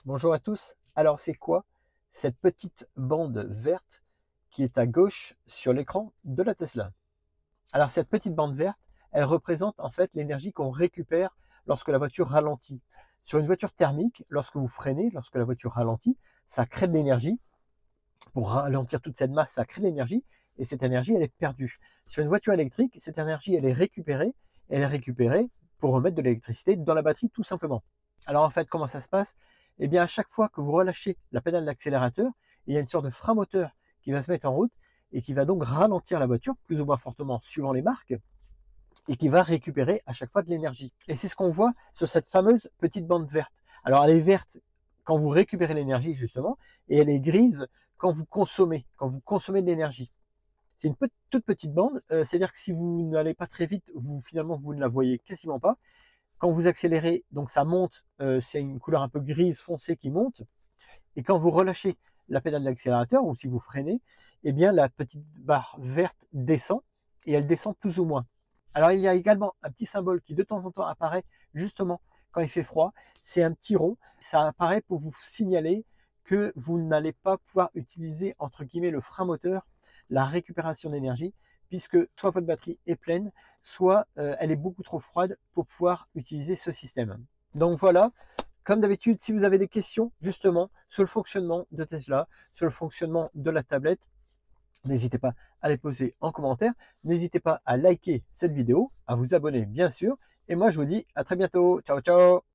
Bonjour à tous. Alors c'est quoi cette petite bande verte qui est à gauche sur l'écran de la Tesla? Alors cette petite bande verte, elle représente en fait l'énergie qu'on récupère lorsque la voiture ralentit. Sur une voiture thermique, lorsque vous freinez, lorsque la voiture ralentit, ça crée de l'énergie. Pour ralentir toute cette masse, ça crée de l'énergie et cette énergie, elle est perdue. Sur une voiture électrique, cette énergie, elle est récupérée pour remettre de l'électricité dans la batterie tout simplement. Alors en fait, comment ça se passe? Eh bien, à chaque fois que vous relâchez la pédale d'accélérateur, il y a une sorte de frein moteur qui va se mettre en route et qui va donc ralentir la voiture, plus ou moins fortement suivant les marques, et qui va récupérer à chaque fois de l'énergie. Et c'est ce qu'on voit sur cette fameuse petite bande verte. Alors elle est verte quand vous récupérez l'énergie justement, et elle est grise quand vous consommez de l'énergie. C'est une toute petite bande, c'est-à-dire que si vous n'allez pas très vite, finalement vous ne la voyez quasiment pas. Quand vous accélérez, donc ça monte, c'est une couleur un peu grise foncée qui monte. Et quand vous relâchez la pédale d'accélérateur ou si vous freinez, eh bien la petite barre verte descend et elle descend plus ou moins. Alors il y a également un petit symbole qui de temps en temps apparaît justement quand il fait froid. C'est un petit rond. Ça apparaît pour vous signaler que vous n'allez pas pouvoir utiliser entre guillemets le frein moteur, la récupération d'énergie, puisque soit votre batterie est pleine, soit elle est beaucoup trop froide pour pouvoir utiliser ce système. Donc voilà, comme d'habitude, si vous avez des questions justement sur le fonctionnement de Tesla, sur le fonctionnement de la tablette, n'hésitez pas à les poser en commentaire. N'hésitez pas à liker cette vidéo, à vous abonner bien sûr. Et moi, je vous dis à très bientôt. Ciao, ciao!